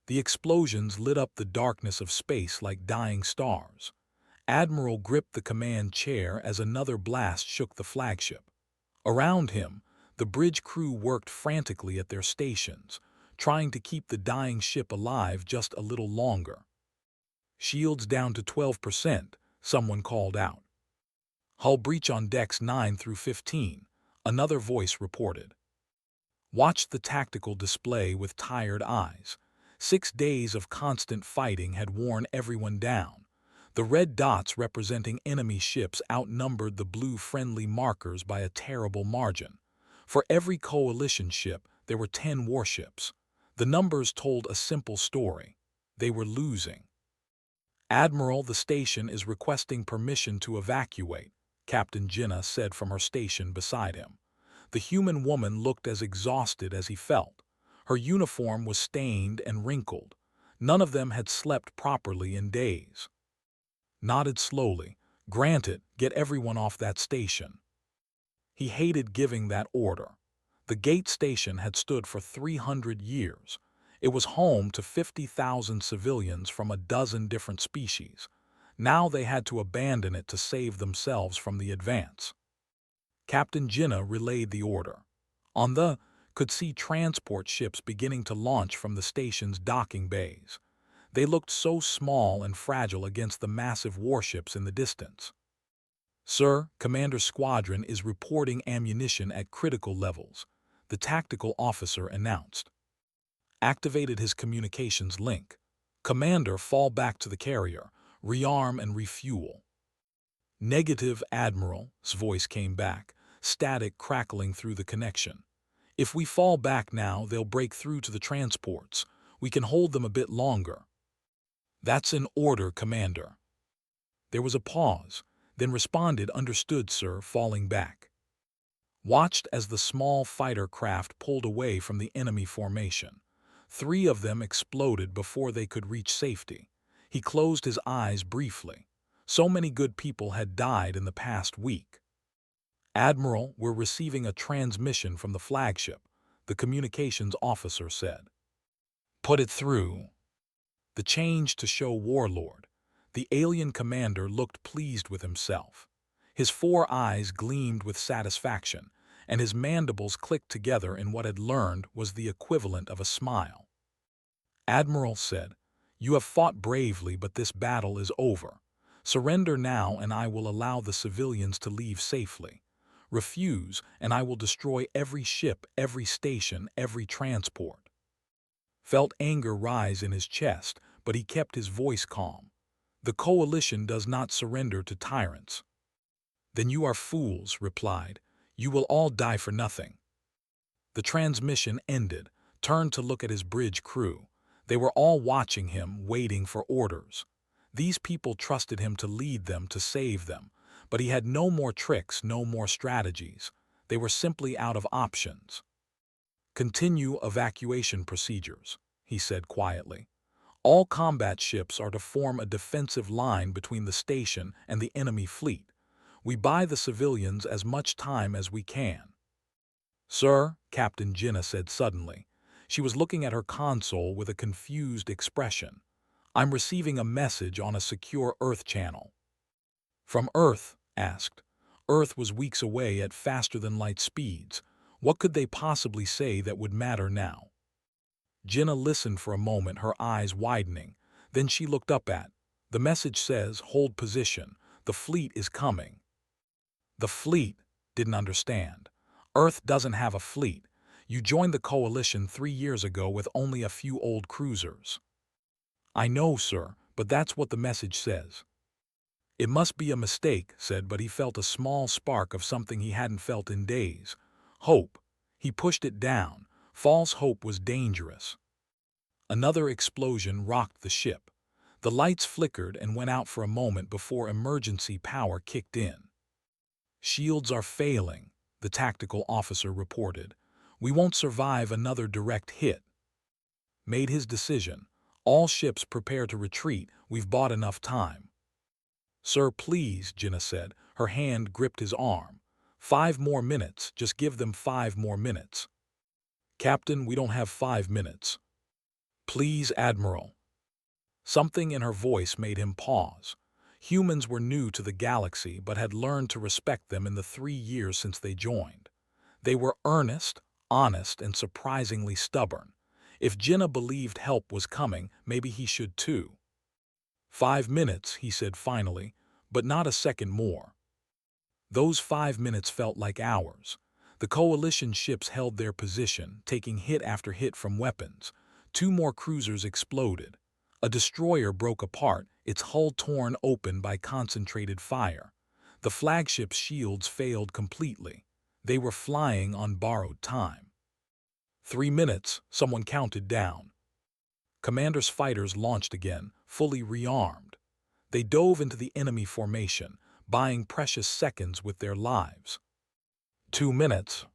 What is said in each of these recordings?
The explosions lit up the darkness of space like dying stars. Admiral gripped the command chair as another blast shook the flagship. Around him, the bridge crew worked frantically at their stations, trying to keep the dying ship alive just a little longer. "Shields down to 12%, someone called out. "Hull breach on decks 9 through 15, another voice reported. Watched the tactical display with tired eyes. 6 days of constant fighting had worn everyone down. The red dots representing enemy ships outnumbered the blue friendly markers by a terrible margin. For every coalition ship, there were 10 warships. The numbers told a simple story. They were losing. "Admiral, the station is requesting permission to evacuate," Captain Jinnah said from her station beside him. The human woman looked as exhausted as he felt. Her uniform was stained and wrinkled. None of them had slept properly in days. Nodded slowly. "Granted, get everyone off that station." He hated giving that order. The gate station had stood for 300 years. It was home to 50,000 civilians from a dozen different species. Now they had to abandon it to save themselves from the advance. Captain Jinnah relayed the order. Could see transport ships beginning to launch from the station's docking bays. They looked so small and fragile against the massive warships in the distance. "Sir, Commander Squadron is reporting ammunition at critical levels," the tactical officer announced. Activated his communications link. "Commander, fall back to the carrier, rearm and refuel." "Negative, Admiral's voice came back, static crackling through the connection. "If we fall back now, they'll break through to the transports. We can hold them a bit longer." "That's an order, Commander." There was a pause, then responded, "Understood, sir," falling back. Watched as the small fighter craft pulled away from the enemy formation. 3 of them exploded before they could reach safety. He closed his eyes briefly. So many good people had died in the past week. "Admiral, we're receiving a transmission from the flagship," the communications officer said. "Put it through." The change to show Warlord. The alien commander looked pleased with himself. His 4 eyes gleamed with satisfaction, and his mandibles clicked together in what had learned was the equivalent of a smile. "Admiral said, you have fought bravely, but this battle is over. Surrender now and I will allow the civilians to leave safely. Refuse, and I will destroy every ship, every station, every transport." Felt anger rise in his chest, but he kept his voice calm. "The coalition does not surrender to tyrants." "Then you are fools," replied. "You will all die for nothing." The transmission ended, turned to look at his bridge crew. They were all watching him, waiting for orders. These people trusted him to lead them, to save them. But he had no more tricks, no more strategies. They were simply out of options. "Continue evacuation procedures," he said quietly. "All combat ships are to form a defensive line between the station and the enemy fleet. We buy the civilians as much time as we can." "Sir," Captain Jinnah said suddenly. She was looking at her console with a confused expression. "I'm receiving a message on a secure Earth channel." "From Earth?" asked. Earth was weeks away at faster-than-light speeds. What could they possibly say that would matter now? Jinnah listened for a moment, her eyes widening. Then she looked up at. "The message says, hold position. The fleet is coming." The fleet? Didn't understand. Earth doesn't have a fleet. You joined the coalition 3 years ago with only a few old cruisers. "I know, sir, but that's what the message says." "It must be a mistake," said, but he felt a small spark of something he hadn't felt in days. Hope. He pushed it down. False hope was dangerous. Another explosion rocked the ship. The lights flickered and went out for a moment before emergency power kicked in. "Shields are failing," the tactical officer reported. "We won't survive another direct hit." Made his decision. "All ships prepare to retreat. We've bought enough time." "Sir, please," Jinnah said. Her hand gripped his arm. 5 more minutes. Just give them 5 more minutes." "Captain, we don't have 5 minutes." Please, Admiral. Something in her voice made him pause. Humans were new to the galaxy but had learned to respect them in the 3 years since they joined. They were earnest, honest, and surprisingly stubborn. If Jinnah believed help was coming, maybe he should too. 5 minutes, he said finally, but not a second more. Those 5 minutes felt like hours. The coalition ships held their position, taking hit after hit from weapons. 2 more cruisers exploded. A destroyer broke apart, its hull torn open by concentrated fire. The flagship's shields failed completely. They were flying on borrowed time. 3 minutes, someone counted down. Commander's fighters launched again, fully rearmed. They dove into the enemy formation, buying precious seconds with their lives. 2 minutes.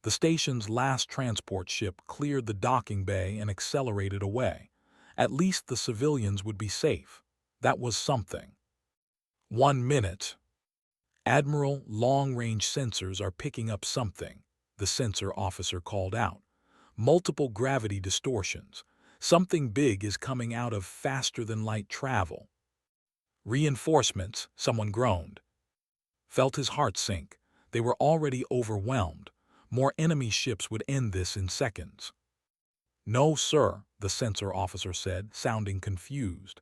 The station's last transport ship cleared the docking bay and accelerated away. At least the civilians would be safe. That was something. 1 minute. Admiral, long-range sensors are picking up something, the sensor officer called out. Multiple gravity distortions. Something big is coming out of faster-than-light travel. Reinforcements, someone groaned. Felt his heart sink. They were already overwhelmed. More enemy ships would end this in seconds. No, sir, the sensor officer said, sounding confused.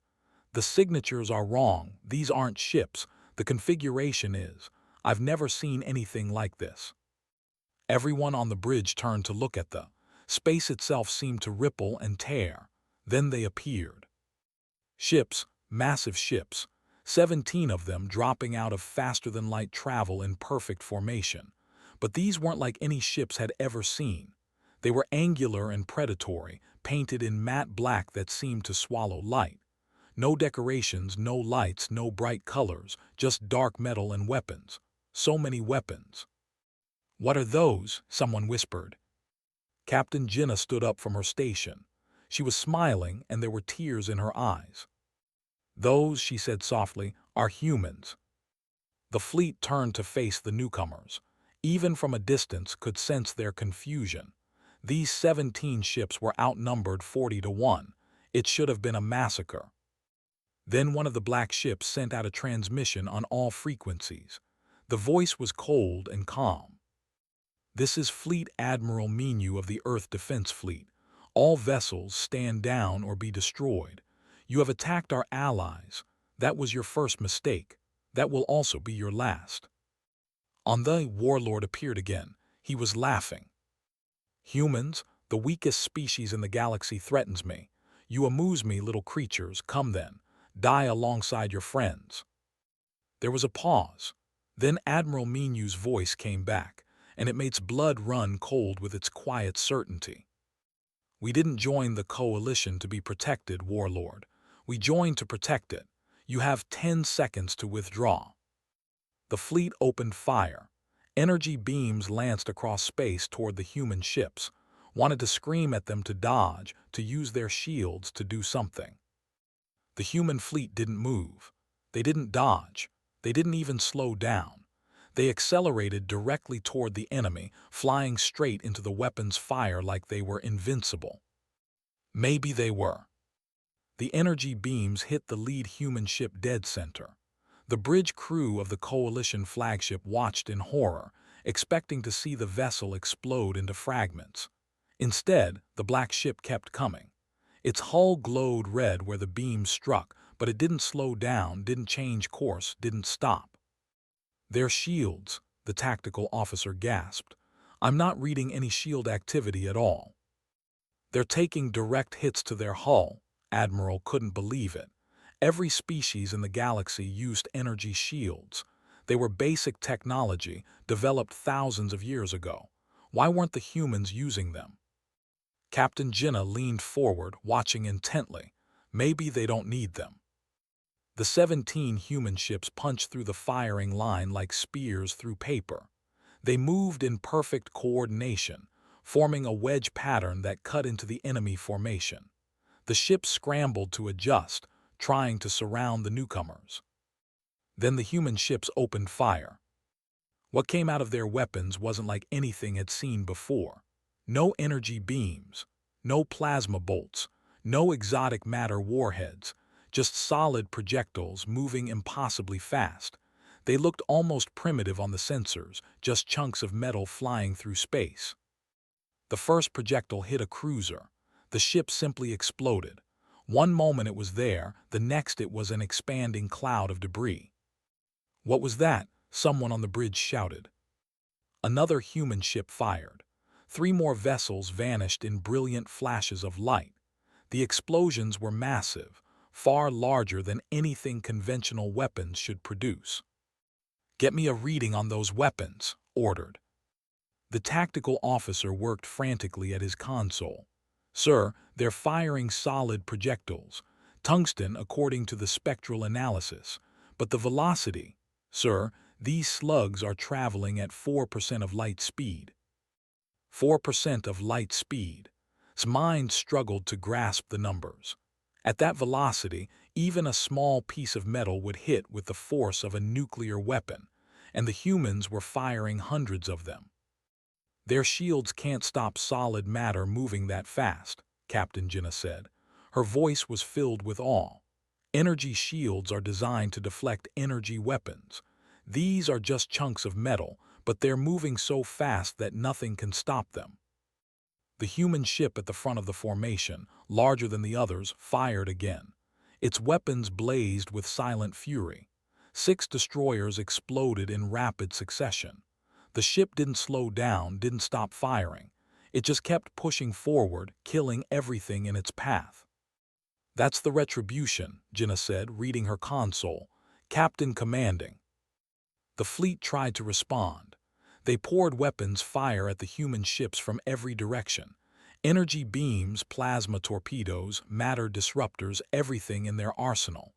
The signatures are wrong. These aren't ships. The configuration is. I've never seen anything like this. Everyone on the bridge turned to look at the space itself seemed to ripple and tear. Then they appeared. Ships, massive ships, 17 of them dropping out of faster-than-light travel in perfect formation. But these weren't like any ships had ever seen. They were angular and predatory, painted in matte black that seemed to swallow light. No decorations, no lights, no bright colors, just dark metal and weapons. So many weapons. What are those? Someone whispered. Captain Jinnah stood up from her station. She was smiling and there were tears in her eyes. Those, she said softly, are humans. The fleet turned to face the newcomers. Even from a distance could sense their confusion. These 17 ships were outnumbered 40-1. It should have been a massacre. Then one of the black ships sent out a transmission on all frequencies. The voice was cold and calm. This is Fleet Admiral Menu of the Earth Defense Fleet. All vessels stand down or be destroyed. You have attacked our allies. That was your first mistake. That will also be your last. On the warlord appeared again. He was laughing. Humans, the weakest species in the galaxy, threatens me. You amuse me, little creatures. Come then. Die alongside your friends. There was a pause. Then Admiral Menu's voice came back, and it makes blood run cold with its quiet certainty. We didn't join the coalition to be protected, warlord. We joined to protect it. You have 10 seconds to withdraw. The fleet opened fire. Energy beams lanced across space toward the human ships, wanted to scream at them to dodge, to use their shields to do something. The human fleet didn't move. They didn't dodge. They didn't even slow down. They accelerated directly toward the enemy, flying straight into the weapon's fire like they were invincible. Maybe they were. The energy beams hit the lead human ship dead center. The bridge crew of the coalition flagship watched in horror, expecting to see the vessel explode into fragments. Instead, the black ship kept coming. Its hull glowed red where the beams struck, but it didn't slow down, didn't change course, didn't stop. Their shields, the tactical officer gasped. I'm not reading any shield activity at all. They're taking direct hits to their hull. Admiral couldn't believe it. Every species in the galaxy used energy shields. They were basic technology, developed thousands of years ago. Why weren't the humans using them? Captain Jinnah leaned forward, watching intently. Maybe they don't need them. The 17 human ships punched through the firing line like spears through paper. They moved in perfect coordination, forming a wedge pattern that cut into the enemy formation. The ships scrambled to adjust, trying to surround the newcomers. Then the human ships opened fire. What came out of their weapons wasn't like anything had seen before. No energy beams, no plasma bolts, No exotic matter warheads, just solid projectiles moving impossibly fast. They looked almost primitive on the sensors, just chunks of metal flying through space. The first projectile hit a cruiser. The ship simply exploded. One moment it was there, the next it was an expanding cloud of debris. "What was that?" someone on the bridge shouted. Another human ship fired. 3 more vessels vanished in brilliant flashes of light. The explosions were massive, far larger than anything conventional weapons should produce. "Get me a reading on those weapons," ordered. The tactical officer worked frantically at his console. "Sir, they're firing solid projectiles. Tungsten according to the spectral analysis. But the velocity, sir, these slugs are traveling at 4% of light speed." 4% of light speed. His mind struggled to grasp the numbers. At that velocity, even a small piece of metal would hit with the force of a nuclear weapon, and the humans were firing hundreds of them. "Their shields can't stop solid matter moving that fast," Captain Jinnah said. Her voice was filled with awe. "Energy shields are designed to deflect energy weapons. These are just chunks of metal, but they're moving so fast that nothing can stop them." The human ship at the front of the formation, larger than the others, fired again. Its weapons blazed with silent fury. 6 destroyers exploded in rapid succession. The ship didn't slow down, didn't stop firing. It just kept pushing forward, killing everything in its path. "That's the retribution," Jinnah said, reading her console. "Captain commanding." The fleet tried to respond. They poured weapons fire at the human ships from every direction. Energy beams, plasma torpedoes, matter disruptors, everything in their arsenal.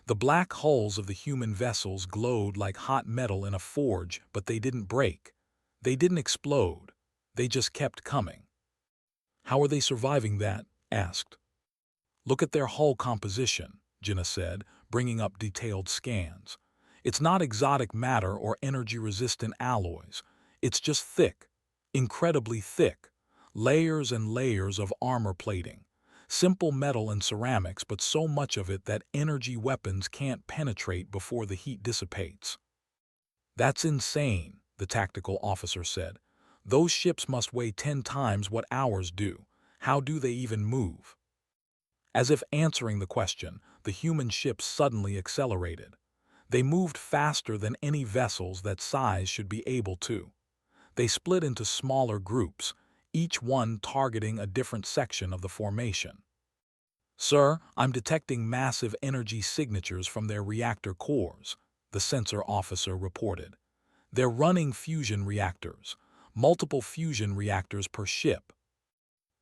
The black hulls of the human vessels glowed like hot metal in a forge, but they didn't break. They didn't explode. They just kept coming. "How are they surviving that?" asked. "Look at their hull composition," Jinnah said, bringing up detailed scans. "It's not exotic matter or energy-resistant alloys. It's just thick, incredibly thick. Layers and layers of armor plating. Simple metal and ceramics, but so much of it that energy weapons can't penetrate before the heat dissipates." "That's insane," the tactical officer said. "Those ships must weigh 10 times what ours do. How do they even move?" As if answering the question, the human ships suddenly accelerated. They moved faster than any vessels that size should be able to. They split into smaller groups, each one targeting a different section of the formation. "Sir, I'm detecting massive energy signatures from their reactor cores," the sensor officer reported. "They're running fusion reactors, multiple fusion reactors per ship."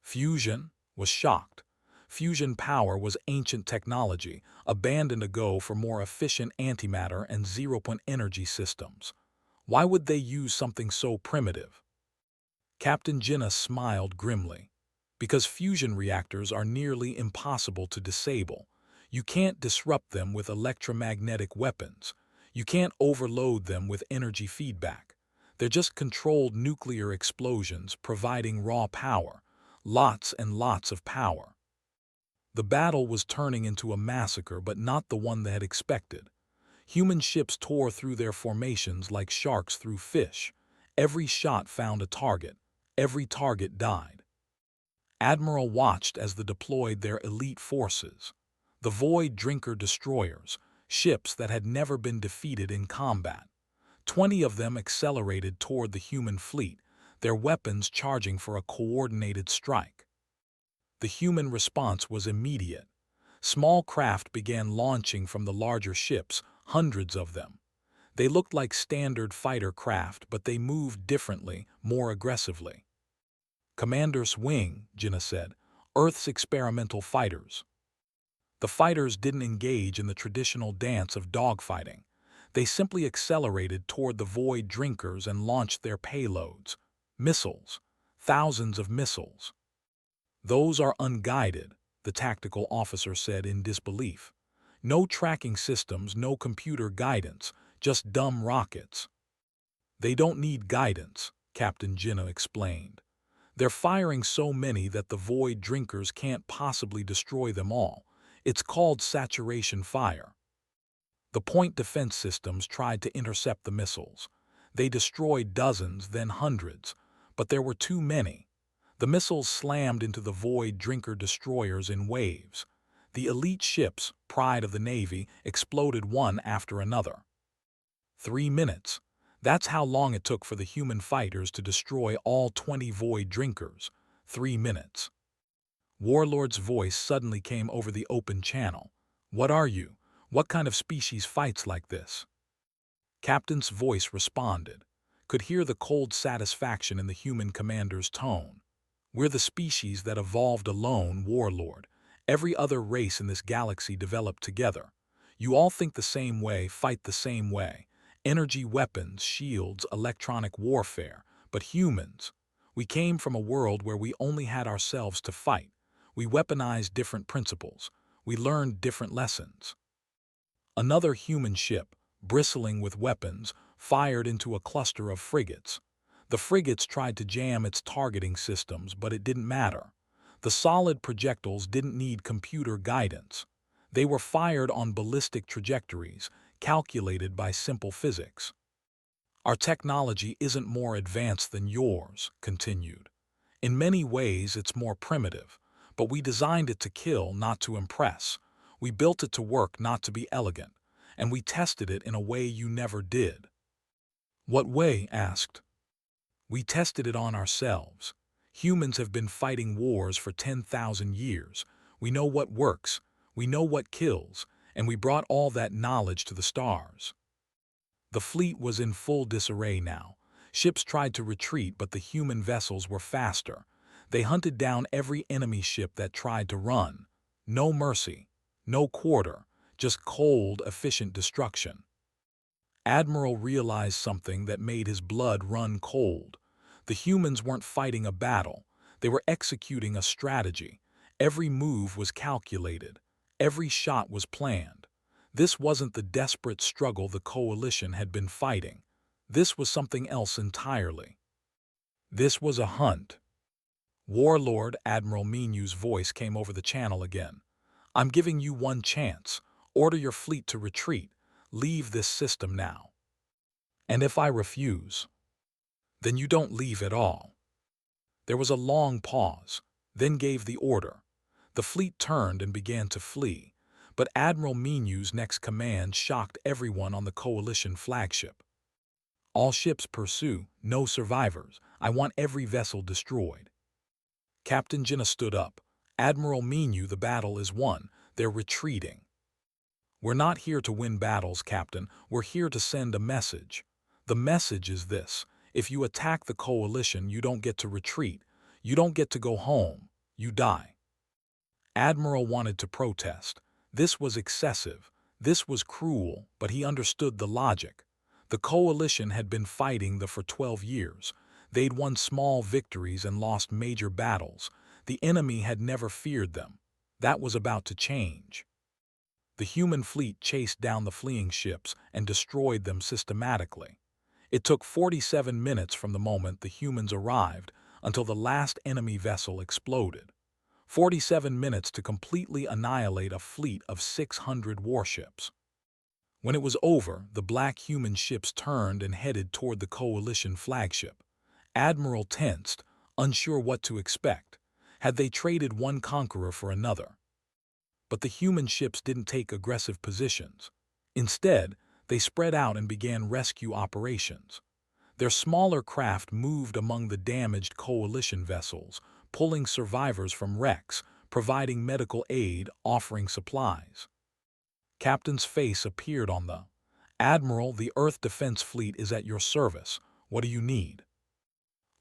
Fusion was shocked. Fusion power was ancient technology, abandoned ago for more efficient antimatter and zero-point energy systems. Why would they use something so primitive? Captain Jinnah smiled grimly. "Because fusion reactors are nearly impossible to disable. You can't disrupt them with electromagnetic weapons. You can't overload them with energy feedback. They're just controlled nuclear explosions providing raw power, lots and lots of power." The battle was turning into a massacre, but not the one they had expected. Human ships tore through their formations like sharks through fish. Every shot found a target. Every target died. Admiral watched as they deployed their elite forces. The Void Drinker destroyers, ships that had never been defeated in combat. 20 of them accelerated toward the human fleet, their weapons charging for a coordinated strike. The human response was immediate. Small craft began launching from the larger ships, hundreds of them. They looked like standard fighter craft, but they moved differently, more aggressively. "Commander's wing," Jinnah said. "Earth's experimental fighters." The fighters didn't engage in the traditional dance of dogfighting. They simply accelerated toward the Void Drinkers and launched their payloads. Missiles. Thousands of missiles. "Those are unguided," the tactical officer said in disbelief. "No tracking systems, no computer guidance, just dumb rockets." "They don't need guidance," Captain Jinnah explained. They're firing so many that the void drinkers can't possibly destroy them all. It's called saturation fire. The point defense systems tried to intercept the missiles. They destroyed dozens, then hundreds, but there were too many. The missiles slammed into the void drinker destroyers in waves. The elite ships, pride of the Navy, exploded one after another. 3 minutes. That's how long it took for the human fighters to destroy all 20 void drinkers. 3 minutes. Warlord's voice suddenly came over the open channel. What are you? What kind of species fights like this? Captain's voice responded. Could hear the cold satisfaction in the human commander's tone. We're the species that evolved alone, Warlord. Every other race in this galaxy developed together. You all think the same way, fight the same way. Energy weapons, shields, electronic warfare. But humans, we came from a world where we only had ourselves to fight. We weaponized different principles. We learned different lessons. Another human ship, bristling with weapons, fired into a cluster of frigates. The frigates tried to jam its targeting systems, but it didn't matter. The solid projectiles didn't need computer guidance. They were fired on ballistic trajectories, calculated by simple physics. Our technology isn't more advanced than yours, continued. In many ways, it's more primitive, but we designed it to kill, not to impress. We built it to work, not to be elegant, and we tested it in a way you never did. What way? Asked. We tested it on ourselves. Humans have been fighting wars for 10,000 years. We know what works, we know what kills, and we brought all that knowledge to the stars. The fleet was in full disarray now. Ships tried to retreat, but the human vessels were faster. They hunted down every enemy ship that tried to run. No mercy, no quarter, just cold, efficient destruction. Admiral realized something that made his blood run cold. The humans weren't fighting a battle. They were executing a strategy. Every move was calculated. Every shot was planned. This wasn't the desperate struggle the coalition had been fighting. This was something else entirely. This was a hunt. Warlord, Admiral Menu's voice came over the channel again. I'm giving you one chance. Order your fleet to retreat. Leave this system now. And if I refuse, then you don't leave at all. There was a long pause, then gave the order. The fleet turned and began to flee, but Admiral Menu's next command shocked everyone on the coalition flagship. All ships pursue, no survivors. I want every vessel destroyed. Captain Jinnah stood up. Admiral Menu, the battle is won. They're retreating. We're not here to win battles, Captain. We're here to send a message. The message is this. If you attack the coalition, you don't get to retreat. You don't get to go home. You die. Admiral wanted to protest. This was excessive. This was cruel, but he understood the logic. The coalition had been fighting for 12 years. They'd won small victories and lost major battles. The enemy had never feared them. That was about to change. The human fleet chased down the fleeing ships and destroyed them systematically. It took 47 minutes from the moment the humans arrived until the last enemy vessel exploded. 47 minutes to completely annihilate a fleet of 600 warships. When it was over, the black human ships turned and headed toward the coalition flagship. Admiral tensed, unsure what to expect. Had they traded one conqueror for another? But the human ships didn't take aggressive positions. Instead, they spread out and began rescue operations. Their smaller craft moved among the damaged coalition vessels, pulling survivors from wrecks, providing medical aid, offering supplies. Captain's face appeared on the Admiral, the Earth Defense Fleet is at your service. What do you need?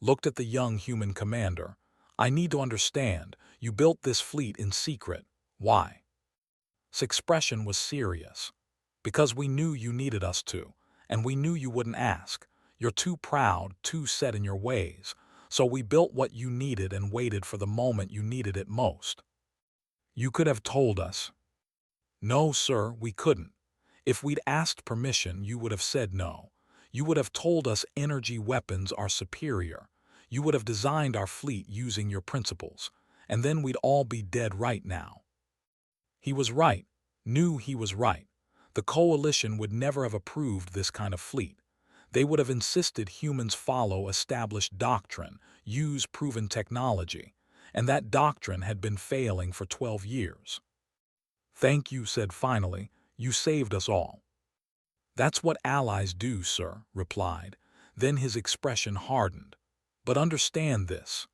Looked at the young human commander. I need to understand. You built this fleet in secret. Why? His expression was serious. Because we knew you needed us to, and we knew you wouldn't ask. You're too proud, too set in your ways. So we built what you needed and waited for the moment you needed it most. You could have told us. No, sir, we couldn't. If we'd asked permission, you would have said no. You would have told us energy weapons are superior. You would have designed our fleet using your principles, and then we'd all be dead right now." He was right, knew he was right. The coalition would never have approved this kind of fleet. They would have insisted humans follow established doctrine, use proven technology, and that doctrine had been failing for 12 years. "Thank you," said finally, "you saved us all." "That's what allies do, sir," replied. Then his expression hardened. "But understand this.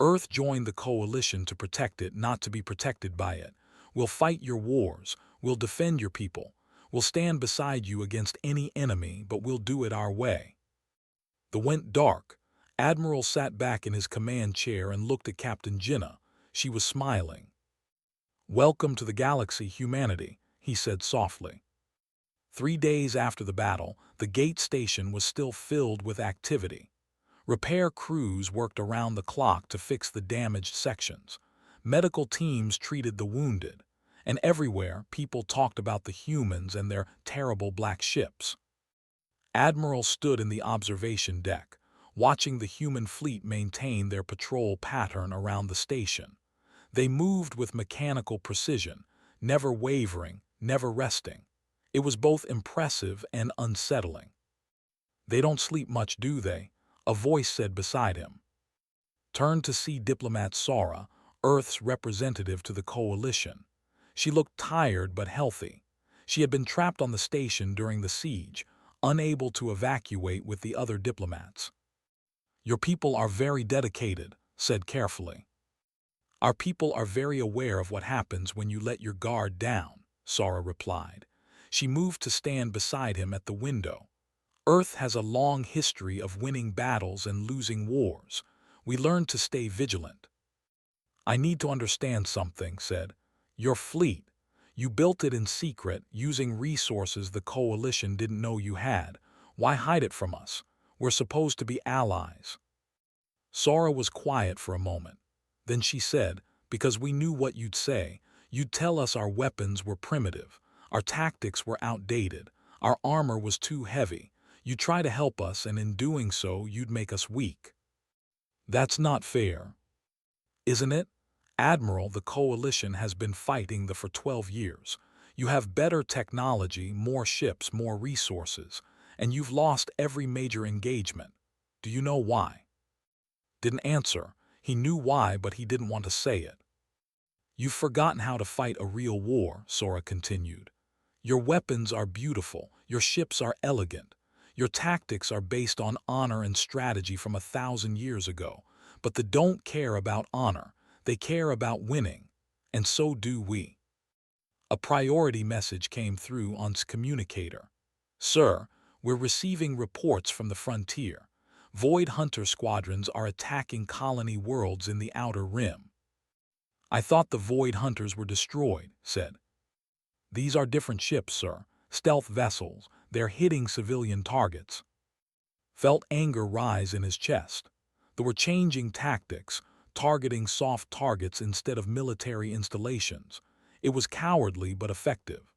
Earth joined the coalition to protect it, not to be protected by it. We'll fight your wars, we'll defend your people, we'll stand beside you against any enemy, but we'll do it our way." The went dark. Admiral sat back in his command chair and looked at Captain Jinnah. She was smiling. "Welcome to the galaxy, humanity," he said softly. 3 days after the battle, the gate station was still filled with activity. Repair crews worked around the clock to fix the damaged sections. Medical teams treated the wounded. And everywhere, people talked about the humans and their terrible black ships. Admiral stood in the observation deck, watching the human fleet maintain their patrol pattern around the station. They moved with mechanical precision, never wavering, never resting. It was both impressive and unsettling. "They don't sleep much, do they?" a voice said beside him. Turned to see diplomat Sara, Earth's representative to the coalition. She looked tired but healthy. She had been trapped on the station during the siege, unable to evacuate with the other diplomats. "Your people are very dedicated," said carefully. "Our people are very aware of what happens when you let your guard down," Sara replied. She moved to stand beside him at the window. "Earth has a long history of winning battles and losing wars. We learned to stay vigilant." "I need to understand something," said. "Your fleet. You built it in secret, using resources the coalition didn't know you had. Why hide it from us? We're supposed to be allies." Sara was quiet for a moment. Then she said, "Because we knew what you'd say. You'd tell us our weapons were primitive. Our tactics were outdated. Our armor was too heavy. You'd try to help us, and in doing so, you'd make us weak." "That's not fair." "Isn't it? Admiral, the coalition has been fighting for 12 years. You have better technology, more ships, more resources, and you've lost every major engagement. Do you know why?" Didn't answer. He knew why, but he didn't want to say it. "You've forgotten how to fight a real war," Sora continued. "Your weapons are beautiful, your ships are elegant, your tactics are based on honor and strategy from 1,000 years ago, but they don't care about honor, they care about winning, and so do we." A priority message came through on his communicator. "Sir, we're receiving reports from the frontier. Void Hunter squadrons are attacking colony worlds in the Outer Rim." "I thought the Void Hunters were destroyed," said. "These are different ships, sir. Stealth vessels. They're hitting civilian targets." Felt anger rise in his chest. They were changing tactics, targeting soft targets instead of military installations. It was cowardly but effective.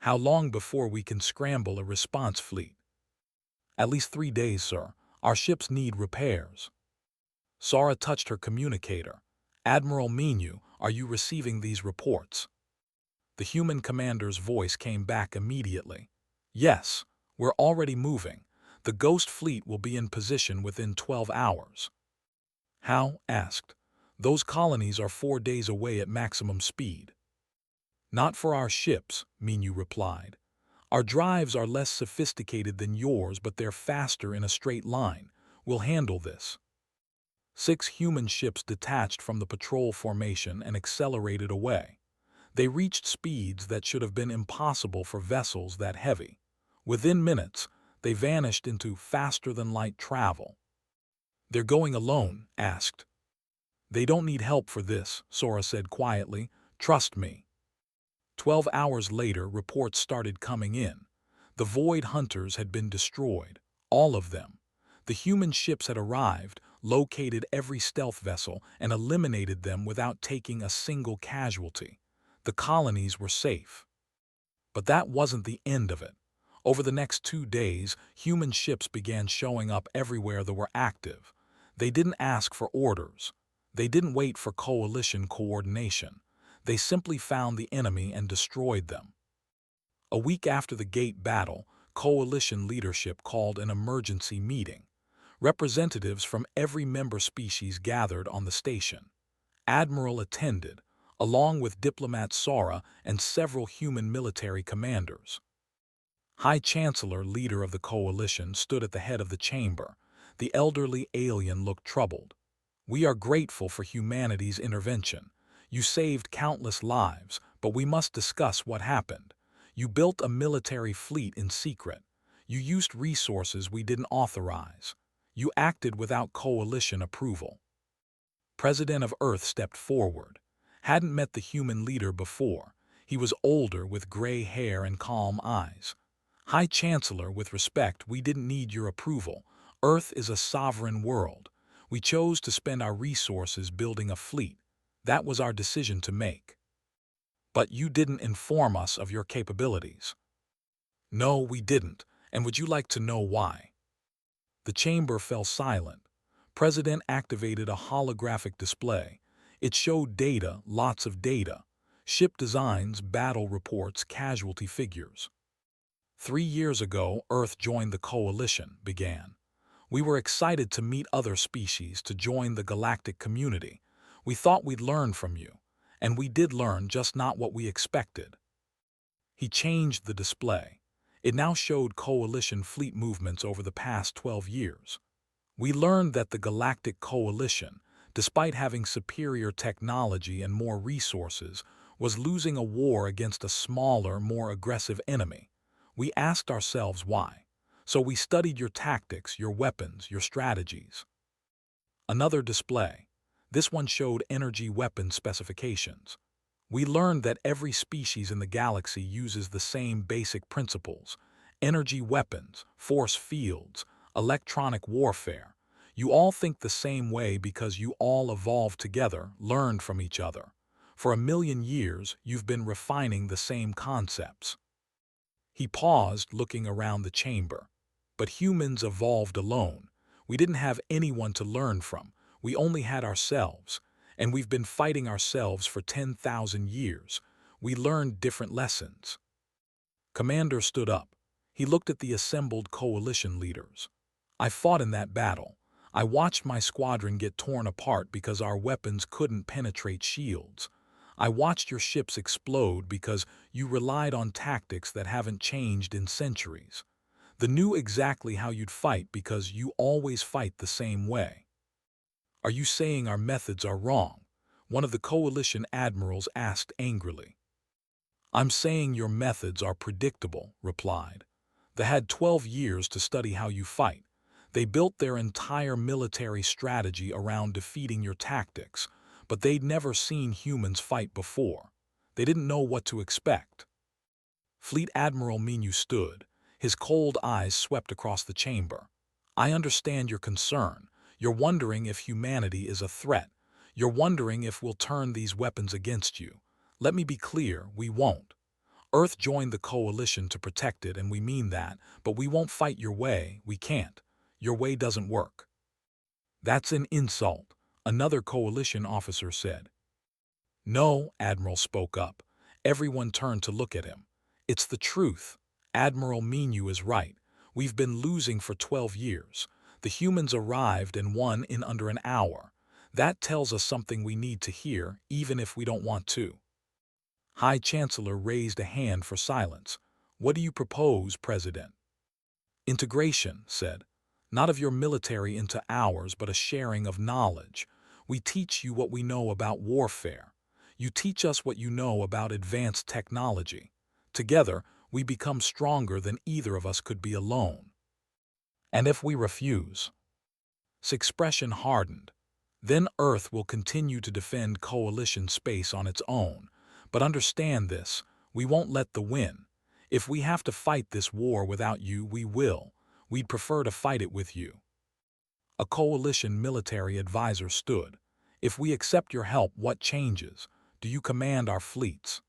"How long before we can scramble a response fleet?" "At least 3 days, sir. Our ships need repairs." Sara touched her communicator. "Admiral Minu, are you receiving these reports?" The human commander's voice came back immediately. "Yes, we're already moving. The Ghost Fleet will be in position within 12 hours. "How?" asked. "Those colonies are 4 days away at maximum speed." "Not for our ships," Minu replied. "Our drives are less sophisticated than yours, but they're faster in a straight line. We'll handle this." 6 human ships detached from the patrol formation and accelerated away. They reached speeds that should have been impossible for vessels that heavy. Within minutes, they vanished into faster-than-light travel. "They're going alone?" asked. "They don't need help for this," Sora said quietly. "Trust me." 12 hours later, reports started coming in. The Void Hunters had been destroyed, all of them. The human ships had arrived, located every stealth vessel, and eliminated them without taking a single casualty. The colonies were safe. But that wasn't the end of it. Over the next 2 days, human ships began showing up everywhere they were active. They didn't ask for orders. They didn't wait for coalition coordination. They simply found the enemy and destroyed them. A week after the Gate battle, coalition leadership called an emergency meeting. Representatives from every member species gathered on the station. Admiral attended, along with diplomat Sora and several human military commanders. High Chancellor, leader of the coalition, stood at the head of the chamber. The elderly alien looked troubled. "We are grateful for humanity's intervention. You saved countless lives, but we must discuss what happened. You built a military fleet in secret. You used resources we didn't authorize. You acted without coalition approval." President of Earth stepped forward. Hadn't met the human leader before. He was older, with gray hair and calm eyes. "High Chancellor, with respect, we didn't need your approval. Earth is a sovereign world. We chose to spend our resources building a fleet. That was our decision to make. But you didn't inform us of your capabilities." "No, we didn't. And would you like to know why?" The chamber fell silent. President activated a holographic display. It showed data, lots of data. Ship designs, battle reports, casualty figures. "3 years ago, Earth joined the coalition," began. "We were excited to meet other species, to join the galactic community. We thought we'd learn from you. And we did learn, just not what we expected." He changed the display. It now showed coalition fleet movements over the past 12 years. "We learned that the Galactic Coalition, despite having superior technology and more resources, was losing a war against a smaller, more aggressive enemy. We asked ourselves why. So we studied your tactics, your weapons, your strategies." Another display. This one showed energy weapon specifications. "We learned that every species in the galaxy uses the same basic principles: energy weapons, force fields, electronic warfare. You all think the same way because you all evolved together, learned from each other. For 1,000,000 years, you've been refining the same concepts." He paused, looking around the chamber. "But humans evolved alone. We didn't have anyone to learn from. We only had ourselves. And we've been fighting ourselves for 10,000 years. We learned different lessons." Commander stood up. He looked at the assembled coalition leaders. "I fought in that battle. I watched my squadron get torn apart because our weapons couldn't penetrate shields. I watched your ships explode because you relied on tactics that haven't changed in centuries. They knew exactly how you'd fight because you always fight the same way." "Are you saying our methods are wrong?" one of the coalition admirals asked angrily. "I'm saying your methods are predictable," replied. "They had 12 years to study how you fight. They built their entire military strategy around defeating your tactics, but they'd never seen humans fight before. They didn't know what to expect." Fleet Admiral Minu stood. His cold eyes swept across the chamber. "I understand your concern. You're wondering if humanity is a threat. You're wondering if we'll turn these weapons against you. Let me be clear, we won't. Earth joined the coalition to protect it, and we mean that, but we won't fight your way. We can't. Your way doesn't work." "That's an insult," another coalition officer said. "No," Admiral spoke up. Everyone turned to look at him. "It's the truth. Admiral Minu is right. We've been losing for 12 years. The humans arrived and won in under an hour. That tells us something we need to hear, even if we don't want to." High Chancellor raised a hand for silence. "What do you propose, President?" "Integration," said. "Not of your military into ours, but a sharing of knowledge. We teach you what we know about warfare. You teach us what you know about advanced technology. Together, we become stronger than either of us could be alone." "And if we refuse?" His expression hardened. "Then Earth will continue to defend coalition space on its own. But understand this, we won't let the win. If we have to fight this war without you, we will. We'd prefer to fight it with you." A coalition military advisor stood. "If we accept your help, what changes? Do you command our fleets?"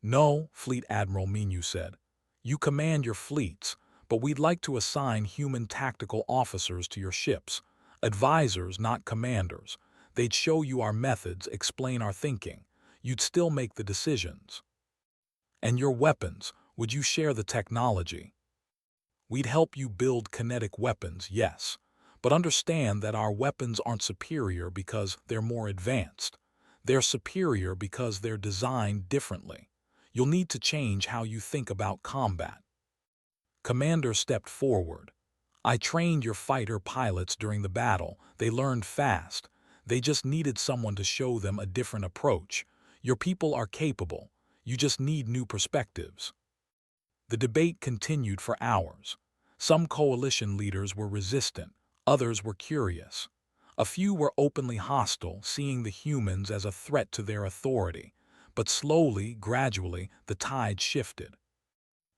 "No," Fleet Admiral Minu said. "You command your fleets, but we'd like to assign human tactical officers to your ships. Advisors, not commanders. They'd show you our methods, explain our thinking. You'd still make the decisions. And your weapons, would you share the technology? We'd help you build kinetic weapons, yes. But understand that our weapons aren't superior because they're more advanced. They're superior because they're designed differently. You'll need to change how you think about combat. Commander stepped forward. I trained your fighter pilots during the battle. They learned fast. They just needed someone to show them a different approach. Your people are capable. You just need new perspectives. The debate continued for hours. Some coalition leaders were resistant, others were curious. A few were openly hostile, seeing the humans as a threat to their authority. But slowly, gradually, the tide shifted.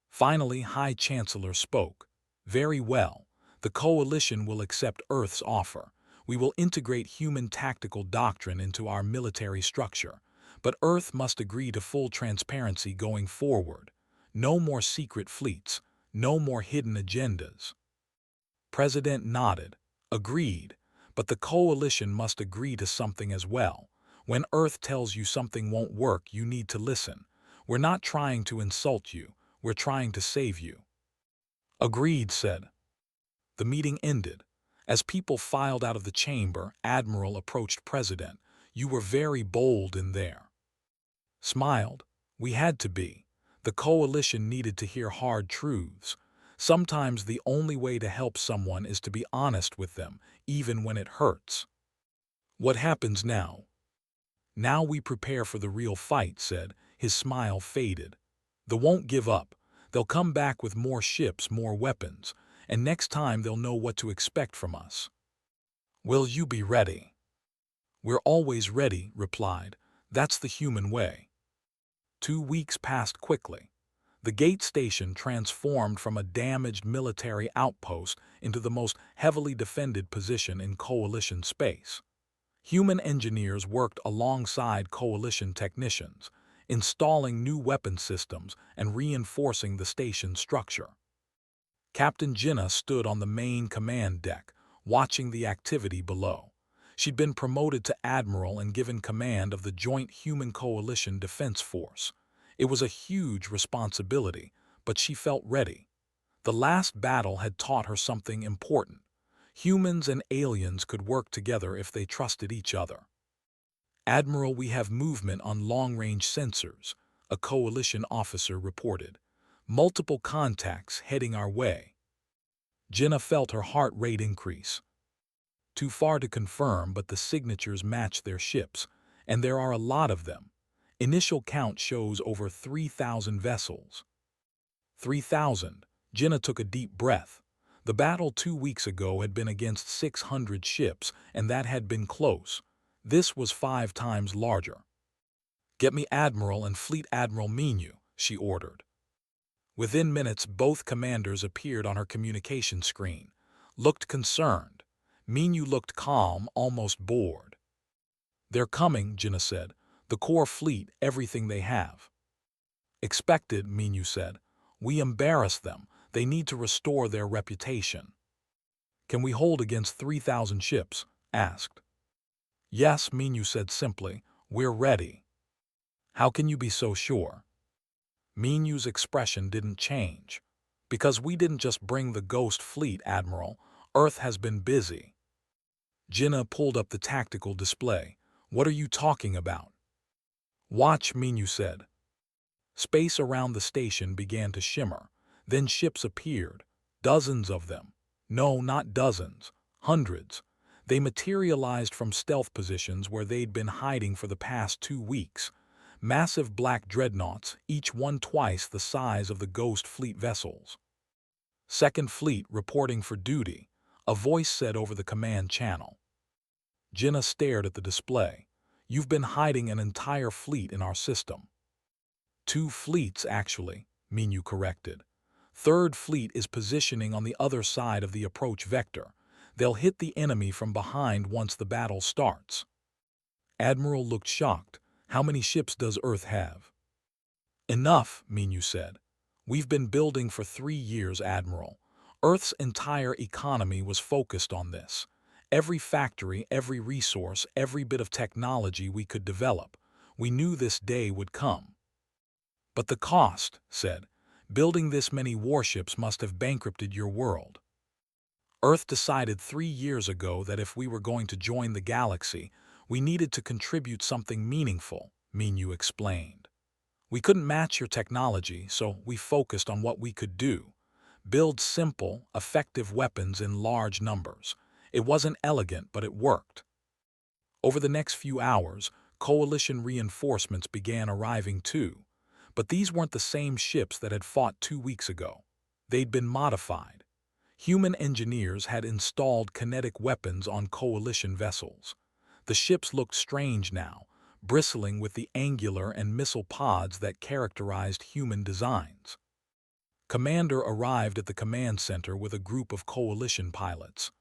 Finally, High Chancellor spoke. Very well. The coalition will accept Earth's offer. We will integrate human tactical doctrine into our military structure. But Earth must agree to full transparency going forward. No more secret fleets. No more hidden agendas. President nodded. Agreed. But the coalition must agree to something as well. When Earth tells you something won't work, you need to listen. We're not trying to insult you. We're trying to save you. Agreed, said. The meeting ended. As people filed out of the chamber, Admiral approached President. You were very bold in there. Smiled. We had to be. The coalition needed to hear hard truths. Sometimes the only way to help someone is to be honest with them, even when it hurts. What happens now? Now we prepare for the real fight, said. His smile faded. They won't give up. They'll come back with more ships, more weapons, and next time they'll know what to expect from us. Will you be ready? We're always ready, replied. That's the human way. 2 weeks passed quickly. The gate station transformed from a damaged military outpost into the most heavily defended position in coalition space. Human engineers worked alongside coalition technicians, installing new weapon systems and reinforcing the station's structure. Captain Jinnah stood on the main command deck, watching the activity below. She'd been promoted to admiral and given command of the Joint Human Coalition Defense Force. It was a huge responsibility, but she felt ready. The last battle had taught her something important. Humans and aliens could work together if they trusted each other. Admiral, we have movement on long-range sensors, a coalition officer reported. Multiple contacts heading our way. Jinnah felt her heart rate increase. Too far to confirm, but the signatures match their ships, and there are a lot of them. Initial count shows over 3,000 vessels. 3,000. Jinnah took a deep breath. The battle 2 weeks ago had been against 600 ships, and that had been close. This was 5 times larger. Get me Admiral and Fleet Admiral Minyu, she ordered. Within minutes, both commanders appeared on her communication screen. Looked concerned. Minyu looked calm, almost bored. They're coming, Jinnah said. The core fleet, everything they have. Expected, Minyu said. We embarrass them. They need to restore their reputation. Can we hold against 3,000 ships? Asked. Yes, Minyu said simply. We're ready. How can you be so sure? Minyu's expression didn't change. Because we didn't just bring the Ghost Fleet, Admiral. Earth has been busy. Jinnah pulled up the tactical display. What are you talking about? Watch, Minyu said. Space around the station began to shimmer. Then ships appeared. Dozens of them. No, not dozens. Hundreds. They materialized from stealth positions where they'd been hiding for the past 2 weeks. Massive black dreadnoughts, each one twice the size of the Ghost Fleet vessels. Second Fleet reporting for duty, a voice said over the command channel. Jinnah stared at the display. You've been hiding an entire fleet in our system. 2 fleets, actually, Minyu corrected. Third Fleet is positioning on the other side of the approach vector. They'll hit the enemy from behind once the battle starts. Admiral looked shocked. How many ships does Earth have? Enough, Minyu said. We've been building for 3 years, Admiral. Earth's entire economy was focused on this. Every factory, every resource, every bit of technology we could develop. We knew this day would come. But the cost, said, building this many warships must have bankrupted your world. Earth decided 3 years ago that if we were going to join the galaxy, we needed to contribute something meaningful, Minyu explained. We couldn't match your technology, so we focused on what we could do. Build simple, effective weapons in large numbers. It wasn't elegant, but it worked. Over the next few hours, coalition reinforcements began arriving too. But these weren't the same ships that had fought 2 weeks ago. They'd been modified. Human engineers had installed kinetic weapons on coalition vessels. The ships looked strange now, bristling with the angular and missile pods that characterized human designs. Commander arrived at the command center with a group of coalition pilots.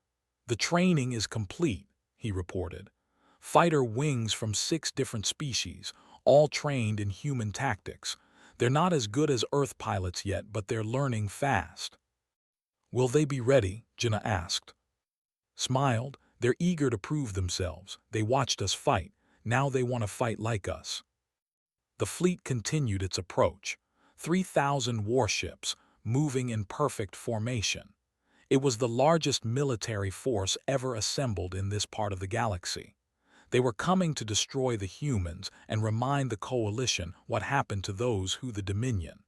The training is complete, he reported. Fighter wings from 6 different species, all trained in human tactics. They're not as good as Earth pilots yet, but they're learning fast. Will they be ready? Jinna asked. Smiled. They're eager to prove themselves. They watched us fight. Now they want to fight like us. The fleet continued its approach. 3,000 warships, moving in perfect formation. It was the largest military force ever assembled in this part of the galaxy. They were coming to destroy the humans and remind the coalition what happened to those who the Dominion.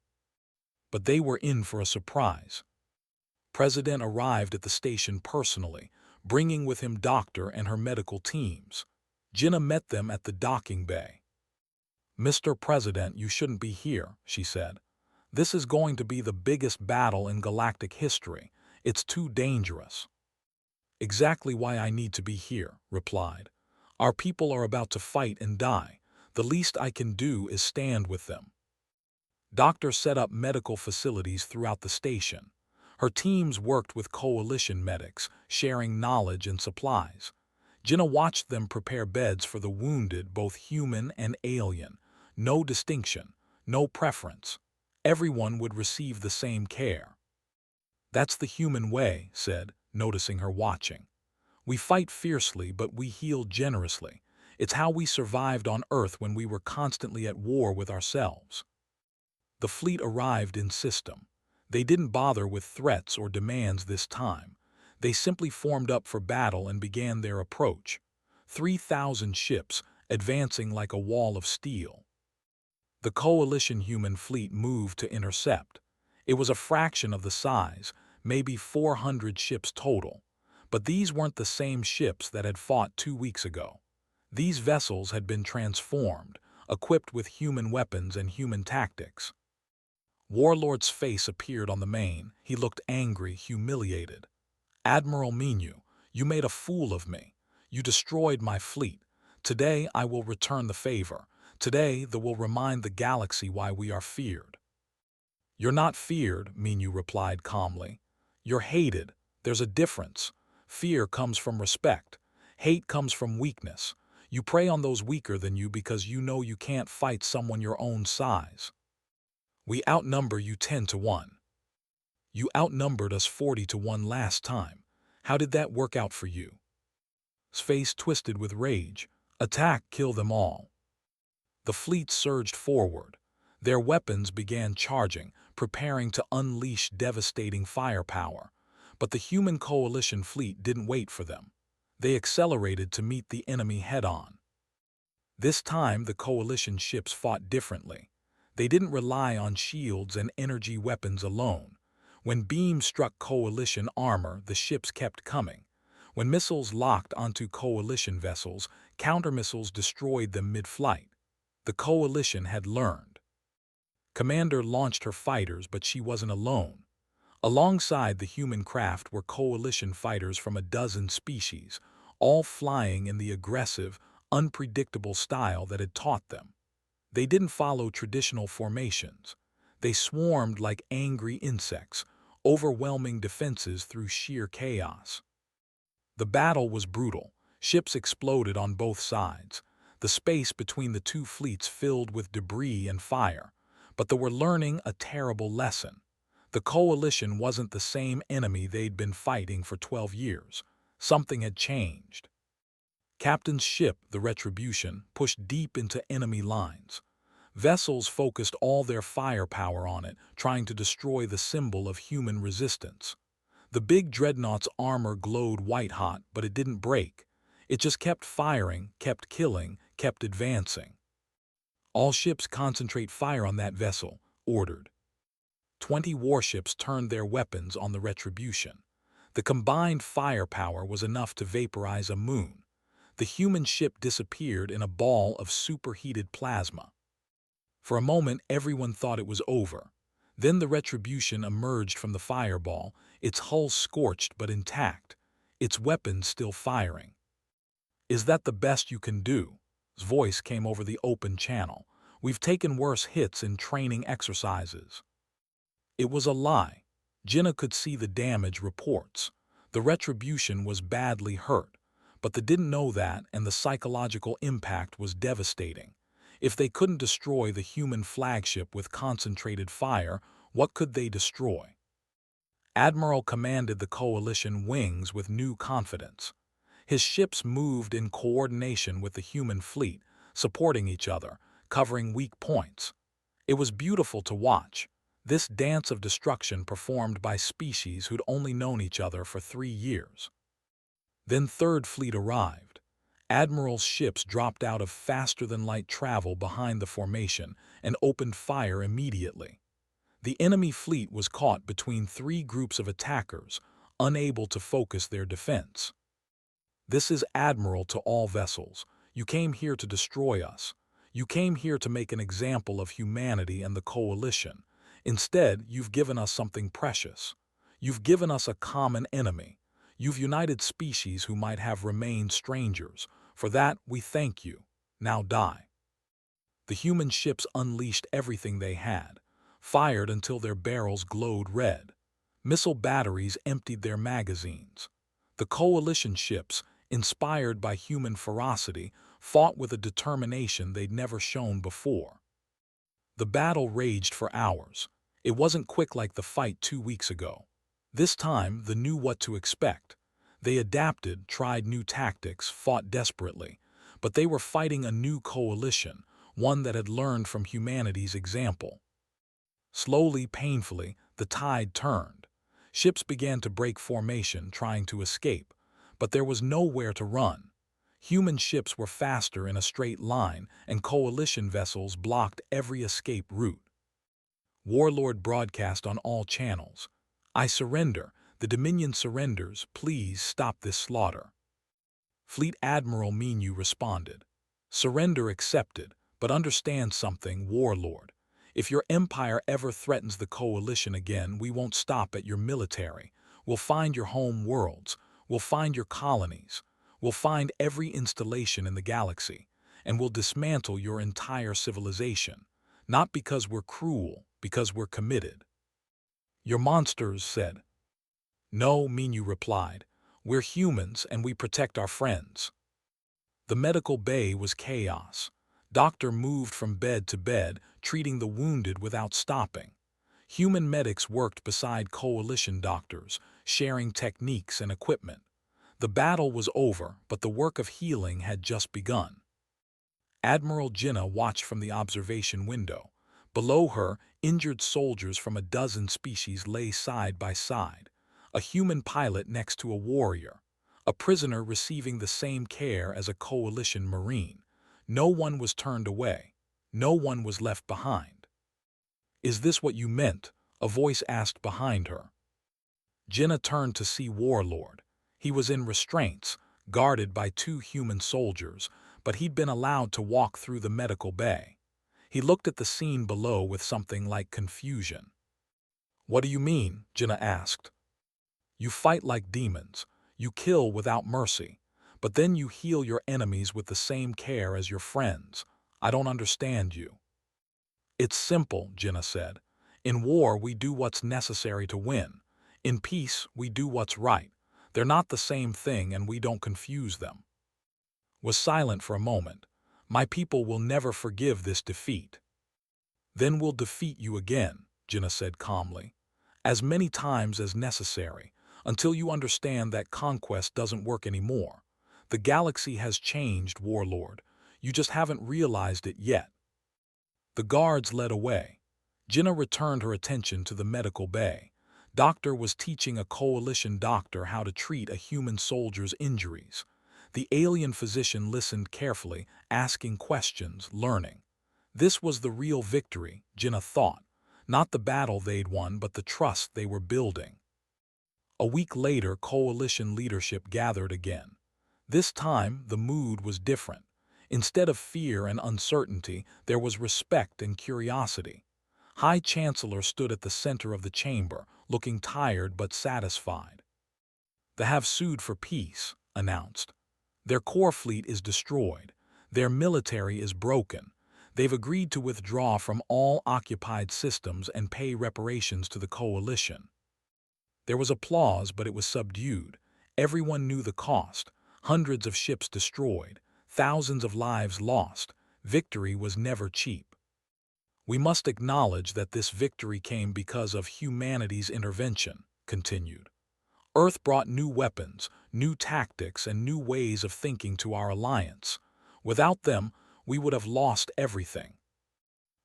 But they were in for a surprise. President arrived at the station personally, bringing with him Doctor and her medical teams. Jinna met them at the docking bay. Mr. President, you shouldn't be here, she said. This is going to be the biggest battle in galactic history. It's too dangerous. Exactly why I need to be here, replied. Our people are about to fight and die. The least I can do is stand with them. Doctor set up medical facilities throughout the station. Her teams worked with coalition medics, sharing knowledge and supplies. Jinna watched them prepare beds for the wounded, both human and alien. No distinction, no preference. Everyone would receive the same care. That's the human way, said, noticing her watching. We fight fiercely, but we heal generously. It's how we survived on Earth when we were constantly at war with ourselves. The fleet arrived in system. They didn't bother with threats or demands this time. They simply formed up for battle and began their approach. 3,000 ships, advancing like a wall of steel. The coalition human fleet moved to intercept. It was a fraction of the size, maybe 400 ships total. But these weren't the same ships that had fought 2 weeks ago. These vessels had been transformed, equipped with human weapons and human tactics. Warlord's face appeared on the main. He looked angry, humiliated. Admiral Minyu, you made a fool of me. You destroyed my fleet. Today I will return the favor. Today they will remind the galaxy why we are feared. You're not feared, Minyu replied calmly. You're hated. There's a difference. Fear comes from respect. Hate comes from weakness. You prey on those weaker than you because you know you can't fight someone your own size. We outnumber you 10-1. You outnumbered us 40-1 last time. How did that work out for you? His face twisted with rage. Attack, kill them all. The fleet surged forward. Their weapons began charging, preparing to unleash devastating firepower. But the human coalition fleet didn't wait for them. They accelerated to meet the enemy head-on. This time the coalition ships fought differently. They didn't rely on shields and energy weapons alone. When beams struck coalition armor, the ships kept coming. When missiles locked onto coalition vessels, countermissiles destroyed them mid-flight. The coalition had learned. Commander launched her fighters, but she wasn't alone. Alongside the human craft were coalition fighters from a dozen species, all flying in the aggressive, unpredictable style that had taught them. They didn't follow traditional formations. They swarmed like angry insects, overwhelming defenses through sheer chaos. The battle was brutal. Ships exploded on both sides. The space between the two fleets filled with debris and fire. But they were learning a terrible lesson. The coalition wasn't the same enemy they'd been fighting for 12 years. Something had changed. Captain's ship, the Retribution, pushed deep into enemy lines. Vessels focused all their firepower on it, trying to destroy the symbol of human resistance. The big dreadnought's armor glowed white-hot, but it didn't break. It just kept firing, kept killing, kept advancing. "All ships concentrate fire on that vessel," ordered. 20 warships turned their weapons on the Retribution. The combined firepower was enough to vaporize a moon. The human ship disappeared in a ball of superheated plasma. For a moment, everyone thought it was over. Then the Retribution emerged from the fireball, its hull scorched but intact, its weapons still firing. "Is that the best you can do?" His voice came over the open channel. "We've taken worse hits in training exercises." It was a lie. Jinnah could see the damage reports. The Retribution was badly hurt, but they didn't know that, and the psychological impact was devastating. If they couldn't destroy the human flagship with concentrated fire, what could they destroy? Admiral commanded the coalition wings with new confidence. His ships moved in coordination with the human fleet, supporting each other, covering weak points. It was beautiful to watch, this dance of destruction performed by species who'd only known each other for 3 years. Then Third Fleet arrived. Admiral's ships dropped out of faster-than-light travel behind the formation and opened fire immediately. The enemy fleet was caught between 3 groups of attackers, unable to focus their defense. "This is Admiral to all vessels. You came here to destroy us. You came here to make an example of humanity and the coalition. Instead, you've given us something precious. You've given us a common enemy. You've united species who might have remained strangers. For that, we thank you. Now die." The human ships unleashed everything they had, fired until their barrels glowed red. Missile batteries emptied their magazines. The coalition ships, inspired by human ferocity, fought with a determination they'd never shown before. The battle raged for hours. It wasn't quick like the fight 2 weeks ago. This time, they knew what to expect. They adapted, tried new tactics, fought desperately. But they were fighting a new coalition, one that had learned from humanity's example. Slowly, painfully, the tide turned. Ships began to break formation, trying to escape. But there was nowhere to run. Human ships were faster in a straight line, and coalition vessels blocked every escape route. Warlord broadcast on all channels. "I surrender. The Dominion surrenders. Please stop this slaughter." Fleet Admiral Menu responded. "Surrender accepted, but understand something, Warlord. If your empire ever threatens the coalition again, we won't stop at your military. We'll find your home worlds. We'll find your colonies. We'll find every installation in the galaxy. And we'll dismantle your entire civilization. Not because we're cruel, because we're committed." "You're monsters," said. "No," Menu replied. "We're humans and we protect our friends." The medical bay was chaos. Doctor moved from bed to bed, treating the wounded without stopping. Human medics worked beside coalition doctors, sharing techniques and equipment. The battle was over, but the work of healing had just begun. Admiral Jinnah watched from the observation window. Below her, injured soldiers from a dozen species lay side by side. A human pilot next to a warrior. A prisoner receiving the same care as a coalition marine. No one was turned away. No one was left behind. "Is this what you meant?" a voice asked behind her. Jinnah turned to see Warlord. He was in restraints, guarded by 2 human soldiers, but he'd been allowed to walk through the medical bay. He looked at the scene below with something like confusion. "What do you mean?" Jinnah asked. "You fight like demons. You kill without mercy. But then you heal your enemies with the same care as your friends. I don't understand you." "It's simple," Jinnah said. "In war, we do what's necessary to win. In peace, we do what's right. They're not the same thing, and we don't confuse them." Was silent for a moment. "My people will never forgive this defeat." "Then we'll defeat you again," Jinnah said calmly. "As many times as necessary, until you understand that conquest doesn't work anymore. The galaxy has changed, Warlord. You just haven't realized it yet." The guards led away. Jinnah returned her attention to the medical bay. Doctor was teaching a coalition doctor how to treat a human soldier's injuries. The alien physician listened carefully, asking questions, learning. This was the real victory, Jinnah thought. Not the battle they'd won, but the trust they were building. A week later, coalition leadership gathered again. This time, the mood was different. Instead of fear and uncertainty, there was respect and curiosity. High Chancellor stood at the center of the chamber, looking tired but satisfied. "They have sued for peace," announced. "Their core fleet is destroyed. Their military is broken. They've agreed to withdraw from all occupied systems and pay reparations to the coalition." There was applause, but it was subdued. Everyone knew the cost. Hundreds of ships destroyed. Thousands of lives lost. Victory was never cheap. "We must acknowledge that this victory came because of humanity's intervention," continued. "Earth brought new weapons, new tactics, and new ways of thinking to our alliance. Without them, we would have lost everything."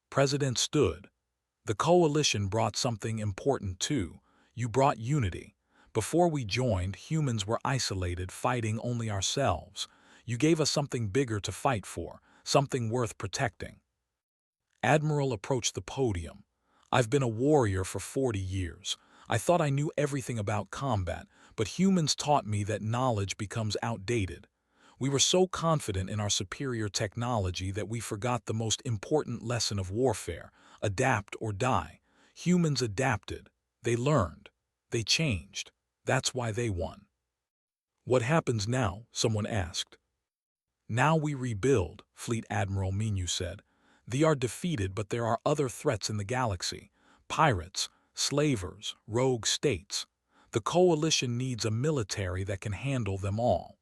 President stood. "The coalition brought something important too. You brought unity. Before we joined, humans were isolated, fighting only ourselves. You gave us something bigger to fight for, something worth protecting." Admiral approached the podium. "I've been a warrior for 40 years. I thought I knew everything about combat, but humans taught me that knowledge becomes outdated. We were so confident in our superior technology that we forgot the most important lesson of warfare: adapt or die. Humans adapted. They learned. They changed. That's why they won." "What happens now?" someone asked. "Now we rebuild," Fleet Admiral Minu said. "They are defeated, but there are other threats in the galaxy. Pirates, slavers, rogue states. The coalition needs a military that can handle them all."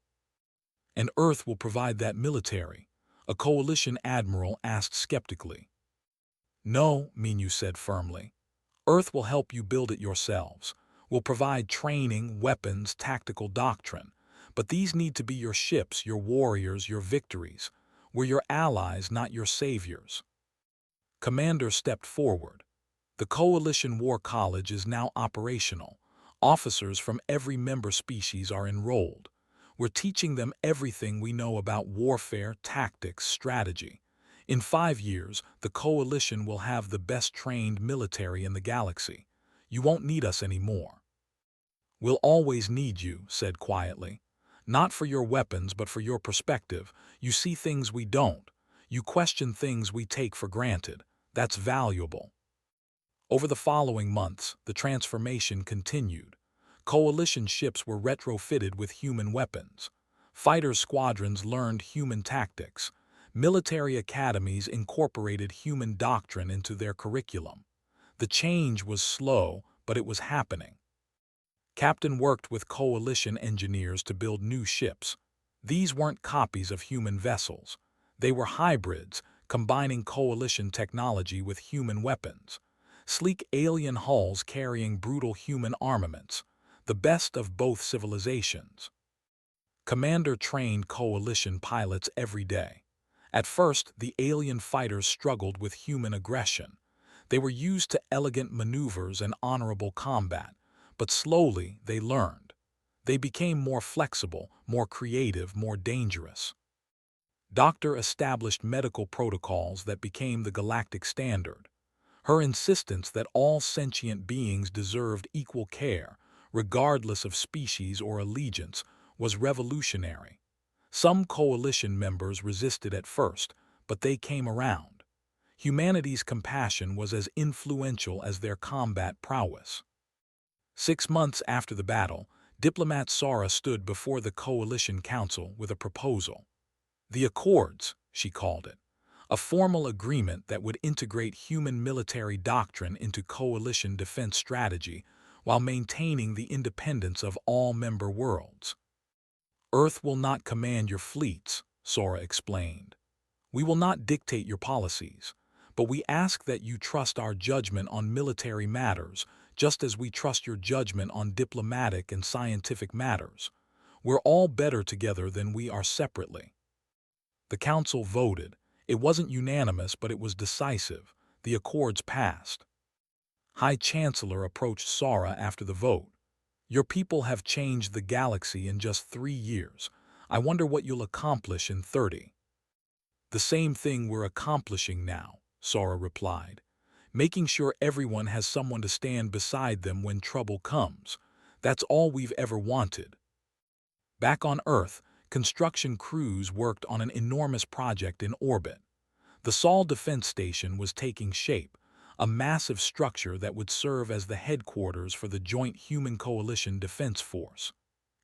"And Earth will provide that military?" a coalition admiral asked skeptically. "No," Minu said firmly. "Earth will help you build it yourselves. We'll provide training, weapons, tactical doctrine. But these need to be your ships, your warriors, your victories. We're your allies, not your saviors." Commander stepped forward. "The Coalition War College is now operational. Officers from every member species are enrolled. We're teaching them everything we know about warfare, tactics, strategy. In 5 years, the Coalition will have the best-trained military in the galaxy. You won't need us anymore." "We'll always need you," said quietly. "Not for your weapons, but for your perspective. You see things we don't. You question things we take for granted. That's valuable." Over the following months, the transformation continued. Coalition ships were retrofitted with human weapons. Fighter squadrons learned human tactics. Military academies incorporated human doctrine into their curriculum. The change was slow, but it was happening. Captain worked with coalition engineers to build new ships. These weren't copies of human vessels. They were hybrids, combining coalition technology with human weapons. Sleek alien hulls carrying brutal human armaments, the best of both civilizations. Commander trained coalition pilots every day. At first, the alien fighters struggled with human aggression. They were used to elegant maneuvers and honorable combat, but slowly they learned. They became more flexible, more creative, more dangerous. Doctor established medical protocols that became the galactic standard. Her insistence that all sentient beings deserved equal care, regardless of species or allegiance, was revolutionary. Some coalition members resisted at first, but they came around. Humanity's compassion was as influential as their combat prowess. 6 months after the battle, diplomat Sara stood before the Coalition Council with a proposal. The Accords, she called it, a formal agreement that would integrate human military doctrine into coalition defense strategy while maintaining the independence of all member worlds. "Earth will not command your fleets," Sora explained. "We will not dictate your policies, but we ask that you trust our judgment on military matters, just as we trust your judgment on diplomatic and scientific matters. We're all better together than we are separately." The council voted. It wasn't unanimous, but it was decisive. The accords passed. High Chancellor approached Sara after the vote. "Your people have changed the galaxy in just 3 years. I wonder what you'll accomplish in 30. "The same thing we're accomplishing now," Sara replied. "Making sure everyone has someone to stand beside them when trouble comes. That's all we've ever wanted." Back on Earth, construction crews worked on an enormous project in orbit. The Sol Defense Station was taking shape, a massive structure that would serve as the headquarters for the Joint Human Coalition Defense Force.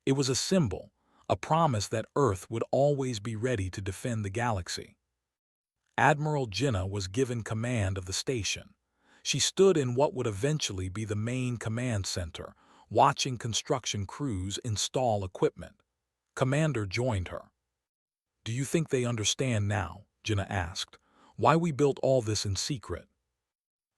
It was a symbol, a promise that Earth would always be ready to defend the galaxy. Admiral Jinnah was given command of the station. She stood in what would eventually be the main command center, watching construction crews install equipment. Commander joined her. "Do you think they understand now?" Jinnah asked. "Why we built all this in secret?"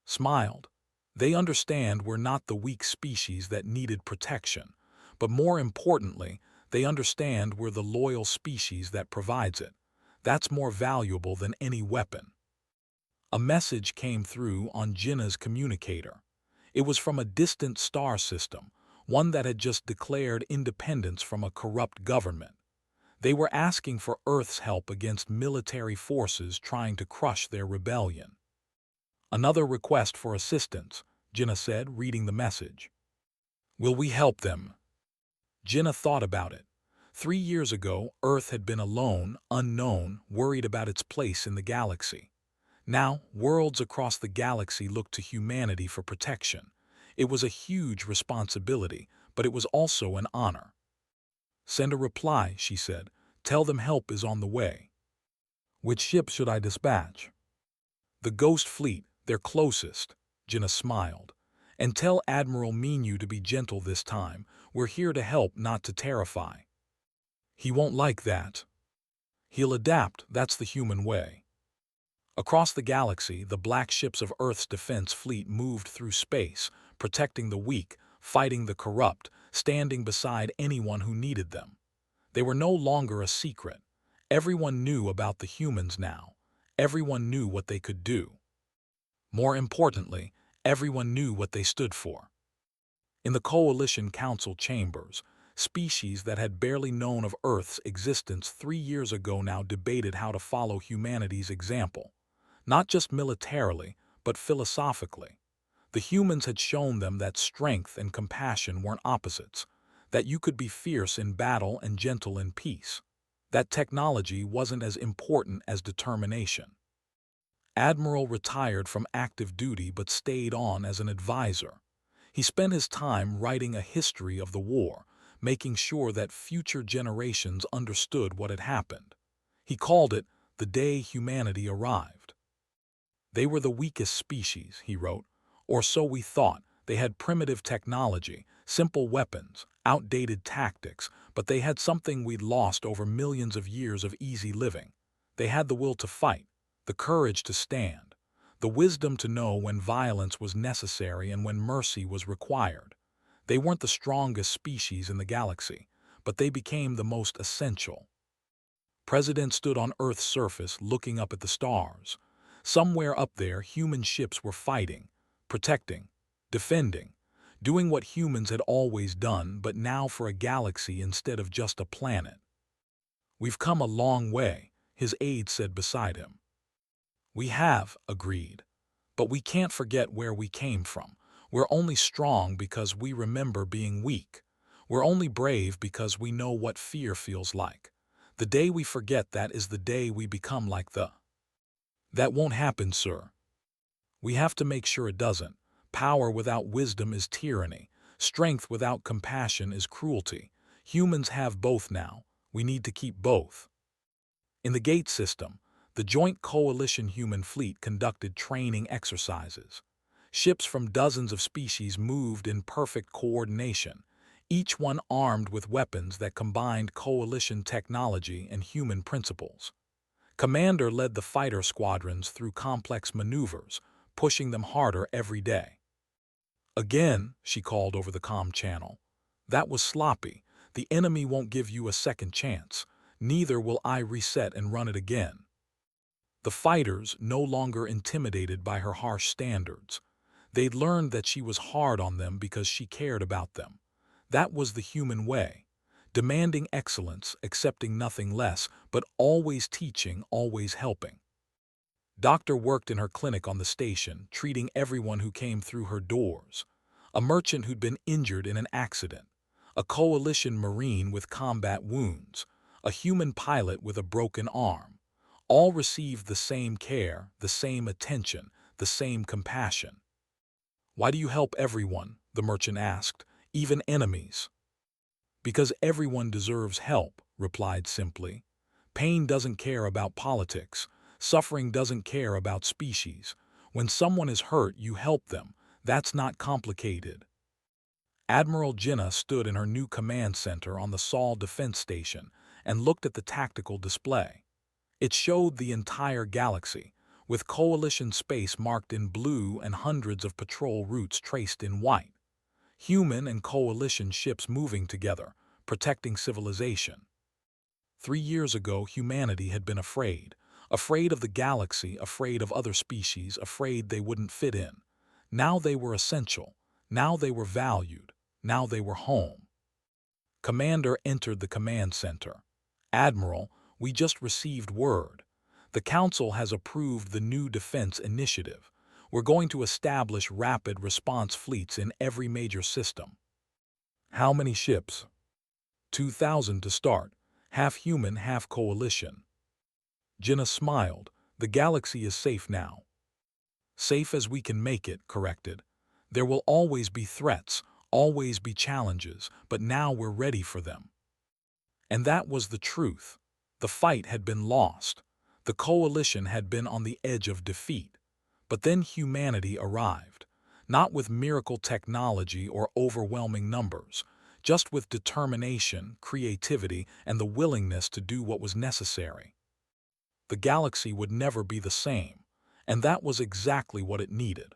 Smiled. "They understand we're not the weak species that needed protection, but more importantly, they understand we're the loyal species that provides it. That's more valuable than any weapon." A message came through on Jinnah's communicator. It was from a distant star system, one that had just declared independence from a corrupt government. They were asking for Earth's help against military forces trying to crush their rebellion. "Another request for assistance," Jinnah said, reading the message. "Will we help them?" Jinnah thought about it. 3 years ago, Earth had been alone, unknown, worried about its place in the galaxy. Now, worlds across the galaxy looked to humanity for protection. It was a huge responsibility, but it was also an honor. "Send a reply," she said. "Tell them help is on the way." "Which ship should I dispatch?" "The Ghost Fleet, their closest," Jinnah smiled. "And tell Admiral Minu to be gentle this time. We're here to help, not to terrify." "He won't like that." "He'll adapt, that's the human way." Across the galaxy, the black ships of Earth's defense fleet moved through space, protecting the weak, fighting the corrupt, standing beside anyone who needed them. They were no longer a secret. Everyone knew about the humans now. Everyone knew what they could do. More importantly, everyone knew what they stood for. In the Coalition Council chambers, species that had barely known of Earth's existence 3 years ago now debated how to follow humanity's example. Not just militarily, but philosophically. The humans had shown them that strength and compassion weren't opposites, that you could be fierce in battle and gentle in peace, that technology wasn't as important as determination. Admiral retired from active duty but stayed on as an advisor. He spent his time writing a history of the war, making sure that future generations understood what had happened. He called it "The Day Humanity Arrived." "They were the weakest species," he wrote, "or so we thought. They had primitive technology, simple weapons, outdated tactics, but they had something we'd lost over millions of years of easy living. They had the will to fight, the courage to stand, the wisdom to know when violence was necessary and when mercy was required. They weren't the strongest species in the galaxy, but they became the most essential." President stood on Earth's surface looking up at the stars. Somewhere up there, human ships were fighting, protecting, defending, doing what humans had always done, but now for a galaxy instead of just a planet. "We've come a long way," his aide said beside him. "We have," agreed. "But we can't forget where we came from. We're only strong because we remember being weak. We're only brave because we know what fear feels like. The day we forget that is the day we become like the—" "That won't happen, sir." "We have to make sure it doesn't. Power without wisdom is tyranny. Strength without compassion is cruelty. Humans have both now. We need to keep both." In the gate system, the Joint Coalition Human Fleet conducted training exercises. Ships from dozens of species moved in perfect coordination, each one armed with weapons that combined coalition technology and human principles. Commander led the fighter squadrons through complex maneuvers, pushing them harder every day. Again, she called over the comm channel. That was sloppy. The enemy won't give you a second chance. Neither will I reset and run it again. The fighters, no longer intimidated by her harsh standards. They'd learned that she was hard on them because she cared about them. That was the human way. Demanding excellence, accepting nothing less, but always teaching, always helping. Doctor worked in her clinic on the station, treating everyone who came through her doors. A merchant who'd been injured in an accident. A coalition marine with combat wounds. A human pilot with a broken arm. All received the same care, the same attention, the same compassion. "Why do you help everyone?" the merchant asked, "even enemies?" "Because everyone deserves help," replied simply. "Pain doesn't care about politics. Suffering doesn't care about species. When someone is hurt, you help them. That's not complicated." Admiral Jinnah stood in her new command center on the Sol Defense Station and looked at the tactical display. It showed the entire galaxy, with Coalition space marked in blue and hundreds of patrol routes traced in white. Human and Coalition ships moving together, protecting civilization. 3 years ago, humanity had been afraid. Afraid of the galaxy, afraid of other species, afraid they wouldn't fit in. Now they were essential. Now they were valued. Now they were home. Commander entered the command center. "Admiral, we just received word. The Council has approved the new defense initiative. We're going to establish rapid response fleets in every major system." "How many ships?" 2,000 to start. Half human, half coalition. Jinnah smiled. "The galaxy is safe now." "Safe as we can make it," corrected. "There will always be threats, always be challenges, but now we're ready for them." And that was the truth. The fight had been lost. The coalition had been on the edge of defeat. But then humanity arrived. Not with miracle technology or overwhelming numbers, just with determination, creativity, and the willingness to do what was necessary. The galaxy would never be the same, and that was exactly what it needed.